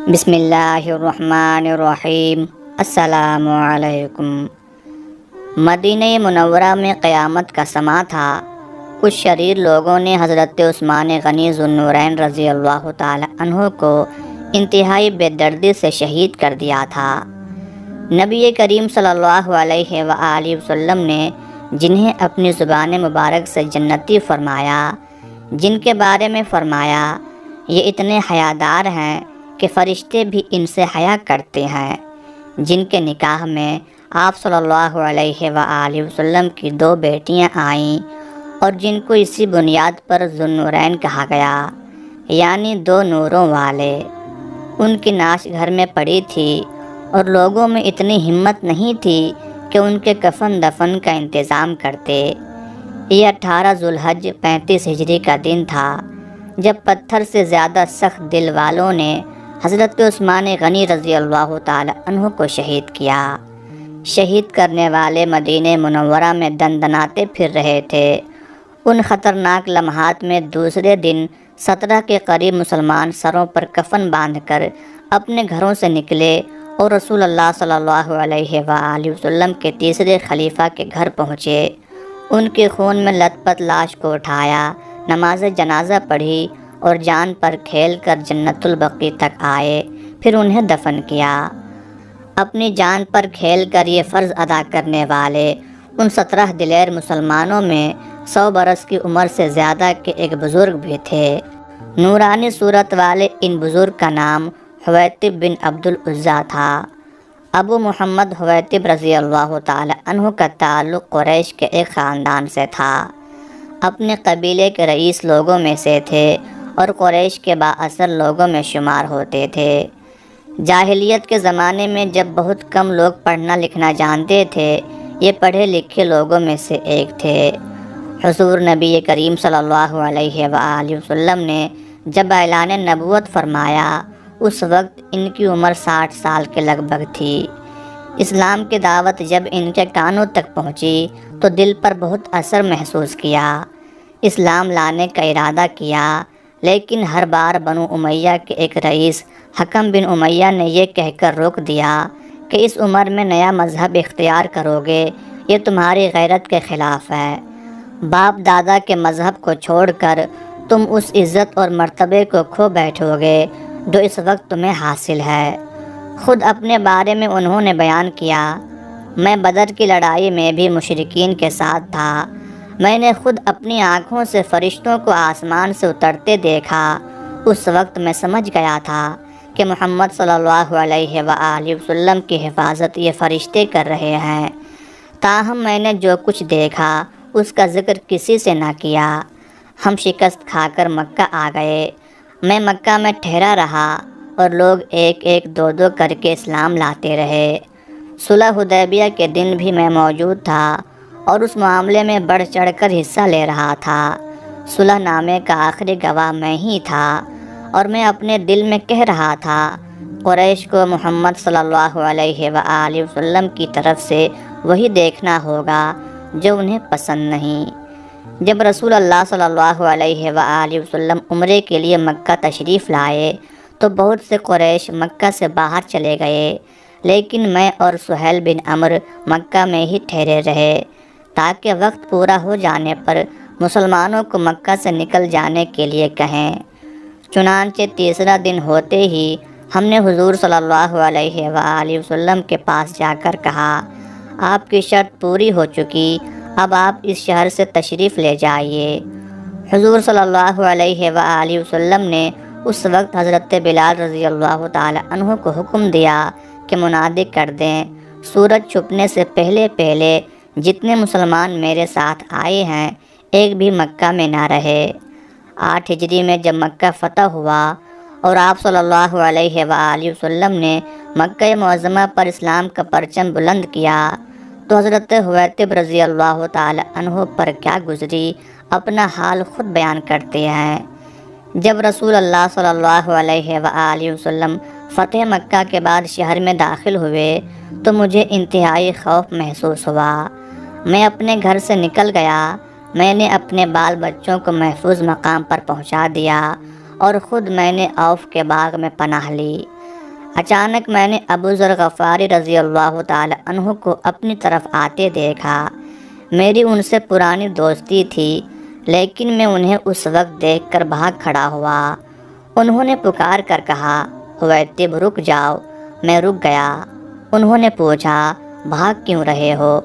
بسم اللہ الرحمن الرحیم۔ السلام علیکم۔ مدینہ منورہ میں قیامت کا سماں تھا۔ کچھ شریر لوگوں نے حضرت عثمان غنی ذو النورین رضی اللہ تعالی عنہ کو انتہائی بے دردی سے شہید کر دیا تھا۔ نبی کریم صلی اللہ علیہ وآلہ وسلم نے جنہیں اپنی زبان مبارک سے جنتی فرمایا، جن کے بارے میں فرمایا یہ اتنے حیادار ہیں کہ فرشتے بھی ان سے حیا کرتے ہیں، جن کے نکاح میں آپ صلی اللہ علیہ وآلہ وسلم کی 2 بیٹیاں آئیں اور جن کو اسی بنیاد پر ذو النورین کہا گیا، یعنی 2 نوروں والے۔ ان کی نعش گھر میں پڑی تھی اور لوگوں میں اتنی ہمت نہیں تھی کہ ان کے کفن دفن کا انتظام کرتے۔ یہ 18 ذو الحج 35 ہجری کا دن تھا جب پتھر سے زیادہ سخت دل والوں نے حضرت عثمان غنی رضی اللہ تعالی عنہ کو شہید کیا۔ شہید کرنے والے مدینہ منورہ میں دندناتے پھر رہے تھے۔ ان خطرناک لمحات میں دوسرے دن 17 کے قریب مسلمان سروں پر کفن باندھ کر اپنے گھروں سے نکلے اور رسول اللہ صلی اللہ علیہ وآلہ وسلم کے تیسرے خلیفہ کے گھر پہنچے۔ ان کے خون میں لت پت لاش کو اٹھایا، نماز جنازہ پڑھی اور جان پر کھیل کر جنت البقیع تک آئے، پھر انہیں دفن کیا۔ اپنی جان پر کھیل کر یہ فرض ادا کرنے والے ان 17 دلیر مسلمانوں میں 100 برس کی عمر سے زیادہ کے ایک بزرگ بھی تھے۔ نورانی صورت والے ان بزرگ کا نام حویطب بن عبد العزیٰ تھا۔ ابو محمد حویطب رضی اللہ تعالی عنہ کا تعلق قریش کے ایک خاندان سے تھا۔ اپنے قبیلے کے رئیس لوگوں میں سے تھے اور قریش کے بااثر لوگوں میں شمار ہوتے تھے۔ جاہلیت کے زمانے میں جب بہت کم لوگ پڑھنا لکھنا جانتے تھے، یہ پڑھے لکھے لوگوں میں سے ایک تھے۔ حضور نبی کریم صلی اللہ علیہ وآلہ وسلم نے جب اعلان نبوت فرمایا، اس وقت ان کی عمر 60 سال کے لگ بھگ تھی۔ اسلام کی دعوت جب ان کے کانوں تک پہنچی تو دل پر بہت اثر محسوس کیا، اسلام لانے کا ارادہ کیا، لیکن ہر بار بنو امیہ کے ایک رئیس حکم بن امیہ نے یہ کہہ کر روک دیا کہ اس عمر میں نیا مذہب اختیار کرو گے، یہ تمہاری غیرت کے خلاف ہے۔ باپ دادا کے مذہب کو چھوڑ کر تم اس عزت اور مرتبے کو کھو بیٹھو گے جو اس وقت تمہیں حاصل ہے۔ خود اپنے بارے میں انہوں نے بیان کیا، میں بدر کی لڑائی میں بھی مشرکین کے ساتھ تھا۔ میں نے خود اپنی آنکھوں سے فرشتوں کو آسمان سے اترتے دیکھا۔ اس وقت میں سمجھ گیا تھا کہ محمد صلی اللہ علیہ وآلہ وسلم کی حفاظت یہ فرشتے کر رہے ہیں۔ تاہم میں نے جو کچھ دیکھا اس کا ذکر کسی سے نہ کیا۔ ہم شکست کھا کر مکہ آ گئے۔ میں مکہ میں ٹھہرا رہا اور لوگ ایک ایک 2 کر کے اسلام لاتے رہے۔ صلح حدیبیہ کے دن بھی میں موجود تھا اور اس معاملے میں بڑھ چڑھ کر حصہ لے رہا تھا۔ صلح نامے کا آخری گواہ میں ہی تھا اور میں اپنے دل میں کہہ رہا تھا، قریش کو محمد صلی اللہ علیہ وآلہ وسلم کی طرف سے وہی دیکھنا ہوگا جو انہیں پسند نہیں۔ جب رسول اللہ صلی اللہ علیہ وآلہ وسلم عمرے کے لیے مکہ تشریف لائے تو بہت سے قریش مکہ سے باہر چلے گئے، لیکن میں اور سہیل بن عمرو مکہ میں ہی ٹھہرے رہے تاکہ وقت پورا ہو جانے پر مسلمانوں کو مکہ سے نکل جانے کے لیے کہیں۔ چنانچہ تیسرا دن ہوتے ہی ہم نے حضور صلی اللہ علیہ وآلہ وسلم کے پاس جا کر کہا، آپ کی شرط پوری ہو چکی، اب آپ اس شہر سے تشریف لے جائیے۔ حضور صلی اللہ علیہ وآلہ وسلم نے اس وقت حضرت بلال رضی اللہ تعالی عنہ کو حکم دیا کہ منادی کر دیں، سورج چھپنے سے پہلے پہلے جتنے مسلمان میرے ساتھ آئے ہیں ایک بھی مکہ میں نہ رہے۔ 8 ہجری میں جب مکہ فتح ہوا اور آپ صلی اللہ علیہ وآلہ وسلم نے مکہ معظمہ پر اسلام کا پرچم بلند کیا تو حضرت حویطب رضی اللہ تعالی عنہ پر کیا گزری اپنا حال خود بیان کرتے ہیں۔ جب رسول اللہ صلی اللہ علیہ وآلہ وسلم فتح مکہ کے بعد شہر میں داخل ہوئے تو مجھے انتہائی خوف محسوس ہوا۔ میں اپنے گھر سے نکل گیا۔ میں نے اپنے بال بچوں کو محفوظ مقام پر پہنچا دیا اور خود میں نے عوف کے باغ میں پناہ لی۔ اچانک میں نے ابو ذر غفاری رضی اللہ تعالی عنہ کو اپنی طرف آتے دیکھا۔ میری ان سے پرانی دوستی تھی، لیکن میں انہیں اس وقت دیکھ کر بھاگ کھڑا ہوا۔ انہوں نے پکار کر کہا، حویتب رک جاؤ۔ میں رک گیا۔ انہوں نے پوچھا، بھاگ کیوں رہے ہو؟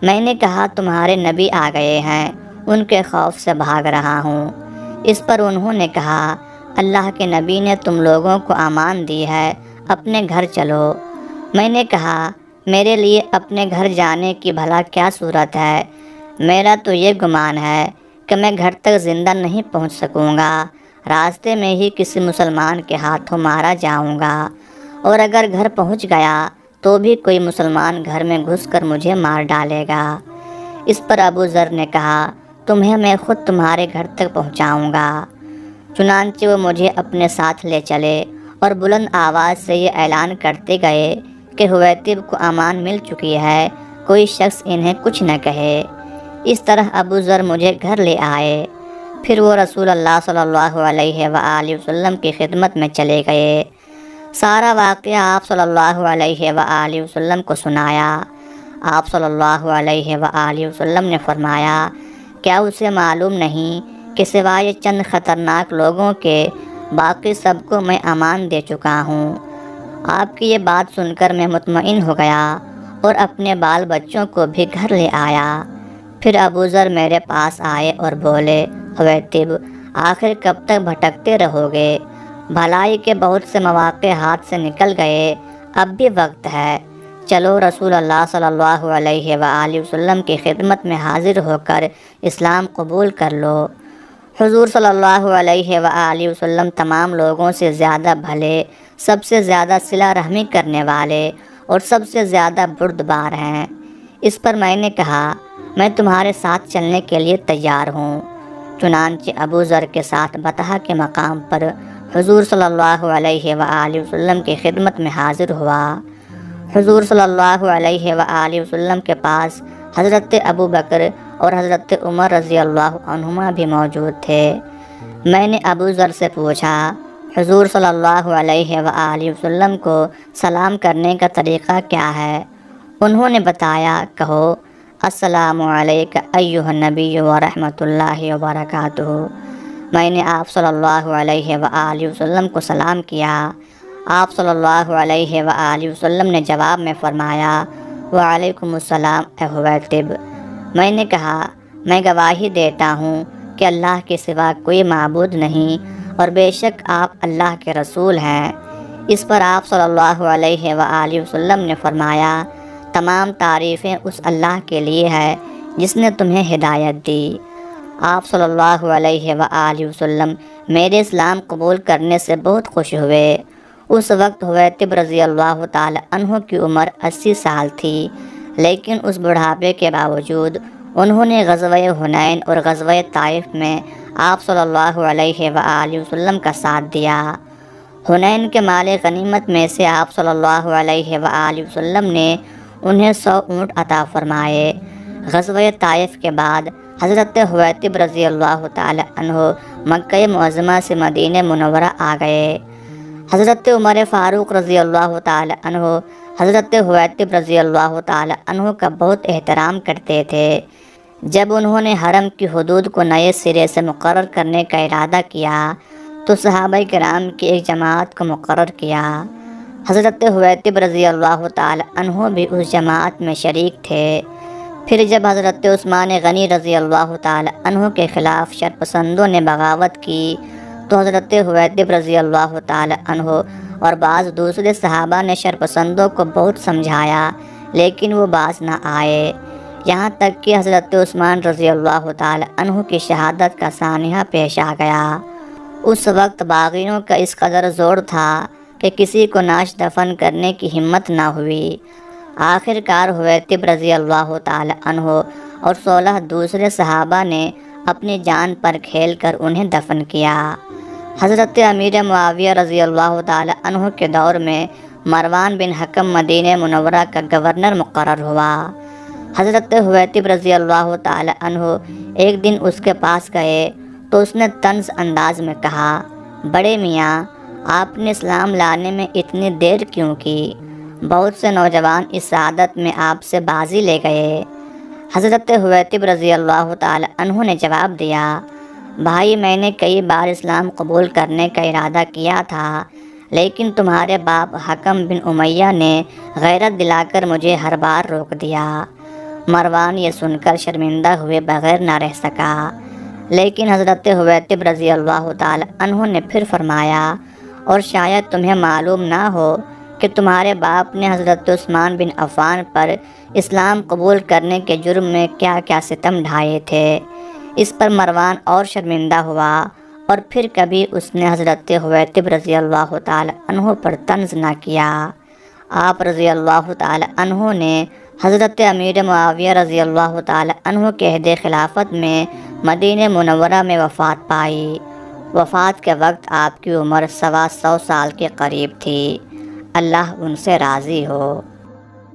میں نے کہا، تمہارے نبی آ گئے ہیں، ان کے خوف سے بھاگ رہا ہوں۔ اس پر انہوں نے کہا، اللہ کے نبی نے تم لوگوں کو امان دی ہے، اپنے گھر چلو۔ میں نے کہا، میرے لیے اپنے گھر جانے کی بھلا کیا صورت ہے؟ میرا تو یہ گمان ہے کہ میں گھر تک زندہ نہیں پہنچ سکوں گا، راستے میں ہی کسی مسلمان کے ہاتھوں مارا جاؤں گا، اور اگر گھر پہنچ گیا تو بھی کوئی مسلمان گھر میں گھس کر مجھے مار ڈالے گا۔ اس پر ابو ذر نے کہا، تمہیں میں خود تمہارے گھر تک پہنچاؤں گا۔ چنانچہ وہ مجھے اپنے ساتھ لے چلے اور بلند آواز سے یہ اعلان کرتے گئے کہ حویتب کو امان مل چکی ہے، کوئی شخص انہیں کچھ نہ کہے۔ اس طرح ابو ذر مجھے گھر لے آئے۔ پھر وہ رسول اللہ صلی اللہ علیہ وآلہ وسلم کی خدمت میں چلے گئے۔ سارا واقعہ آپ صلی اللہ علیہ وآلہ وسلم کو سنایا۔ آپ صلی اللہ علیہ وآلہ وسلم نے فرمایا، کیا اسے معلوم نہیں کہ سوائے چند خطرناک لوگوں کے باقی سب کو میں امان دے چکا ہوں؟ آپ کی یہ بات سن کر میں مطمئن ہو گیا اور اپنے بال بچوں کو بھی گھر لے آیا۔ پھر ابو ذر میرے پاس آئے اور بولے، حویتب، آخر کب تک بھٹکتے رہو گے؟ بھلائی کے بہت سے مواقع ہاتھ سے نکل گئے، اب بھی وقت ہے، چلو رسول اللہ صلی اللہ علیہ وآلہ وسلم کی خدمت میں حاضر ہو کر اسلام قبول کر لو۔ حضور صلی اللہ علیہ وآلہ وسلم تمام لوگوں سے زیادہ بھلے، سب سے زیادہ صلہ رحمی کرنے والے اور سب سے زیادہ بردبار ہیں۔ اس پر میں نے کہا، میں تمہارے ساتھ چلنے کے لیے تیار ہوں۔ چنانچہ ابو ذر کے ساتھ بطحہ کے مقام پر حضور صلی اللہ علیہ وآلہ وسلم کی خدمت میں حاضر ہوا۔ حضور صلی اللہ علیہ وآلہ وسلم کے پاس حضرت ابو بکر اور حضرت عمر رضی اللہ عنہما بھی موجود تھے۔ میں نے ابو ذر سے پوچھا، حضور صلی اللہ علیہ وآلہ وسلم کو سلام کرنے کا طریقہ کیا ہے؟ انہوں نے بتایا، کہو، السلام علیک ایھا النبی ورحمۃ اللہ وبرکاتہ۔ میں نے آپ صلی اللہ علیہ وآلہ وسلم کو سلام کیا۔ آپ صلی اللہ علیہ وآلہ وسلم نے جواب میں فرمایا، وعلیکم السلام اے حویتب۔ میں نے کہا، میں گواہی دیتا ہوں کہ اللہ کے سوا کوئی معبود نہیں اور بے شک آپ اللہ کے رسول ہیں۔ اس پر آپ صلی اللہ علیہ وآلہ وسلم نے فرمایا، تمام تعریفیں اس اللہ کے لیے ہے جس نے تمہیں ہدایت دی۔ آپ صلی اللہ علیہ وآلہ وسلم میرے اسلام قبول کرنے سے بہت خوش ہوئے۔ اس وقت حویتب رضی اللہ تعالی عنہ کی عمر 80 سال تھی، لیکن اس بڑھاپے کے باوجود انہوں نے غزوہ حنین اور غزوہ طائف میں آپ صلی اللہ علیہ وآلہ وسلم کا ساتھ دیا۔ حنین کے مال غنیمت میں سے آپ صلی اللہ علیہ وآلہ وسلم نے انہیں 100 اونٹ عطا فرمائے۔ غزوہ طائف کے بعد حضرت حویتب رضی اللہ تعالی عنہ مکہ معظمہ سے مدینہ منورہ آ گئے۔ حضرت عمر فاروق رضی اللہ تعالی عنہ حضرت حویتب رضی اللہ تعالی عنہ کا بہت احترام کرتے تھے۔ جب انہوں نے حرم کی حدود کو نئے سرے سے مقرر کرنے کا ارادہ کیا تو صحابہ کرام کی ایک جماعت کو مقرر کیا۔ حضرت حویتب رضی اللہ تعالی عنہ بھی اس جماعت میں شریک تھے۔ پھر جب حضرت عثمان غنی رضی اللہ تعالی عنہ کے خلاف شرپسندوں نے بغاوت کی تو حضرت حویتب رضی اللہ تعالی عنہ اور بعض دوسرے صحابہ نے شرپسندوں کو بہت سمجھایا، لیکن وہ باز نہ آئے، یہاں تک کہ حضرت عثمان رضی اللہ تعالی عنہ کی شہادت کا سانحہ پیش آ گیا۔ اس وقت باغیوں کا اس قدر زور تھا کہ کسی کو نعش دفن کرنے کی ہمت نہ ہوئی۔ آخر کار حویتب رضی اللہ تعالی عنہ اور 16 دوسرے صحابہ نے اپنی جان پر کھیل کر انہیں دفن کیا۔ حضرت امیر معاویہ رضی اللہ تعالی عنہ کے دور میں مروان بن حکم مدینہ منورہ کا گورنر مقرر ہوا۔ حضرت حویتب رضی اللہ تعالی عنہ ایک دن اس کے پاس گئے تو اس نے طنز انداز میں کہا، بڑے میاں، آپ نے اسلام لانے میں اتنی دیر کیوں کی؟ بہت سے نوجوان اس سعادت میں آپ سے بازی لے گئے۔ حضرت حویتب رضی اللہ تعالی عنہ نے جواب دیا، بھائی میں نے کئی بار اسلام قبول کرنے کا ارادہ کیا تھا، لیکن تمہارے باپ حکم بن امیہ نے غیرت دلا کر مجھے ہر بار روک دیا۔ مروان یہ سن کر شرمندہ ہوئے بغیر نہ رہ سکا، لیکن حضرت حویتب رضی اللہ تعالی عنہ نے پھر فرمایا، اور شاید تمہیں معلوم نہ ہو کہ تمہارے باپ نے حضرت عثمان بن عفان پر اسلام قبول کرنے کے جرم میں کیا کیا ستم ڈھائے تھے۔ اس پر مروان اور شرمندہ ہوا، اور پھر کبھی اس نے حضرت حویتب رضی اللہ تعالی عنہ پر طنز نہ کیا۔ آپ رضی اللہ تعالی عنہ نے حضرت امیر معاویہ رضی اللہ تعالی عنہ کے عہد خلافت میں مدینہ منورہ میں وفات پائی۔ وفات کے وقت آپ کی عمر 125 سال کے قریب تھی۔ اللہ ان سے راضی ہو۔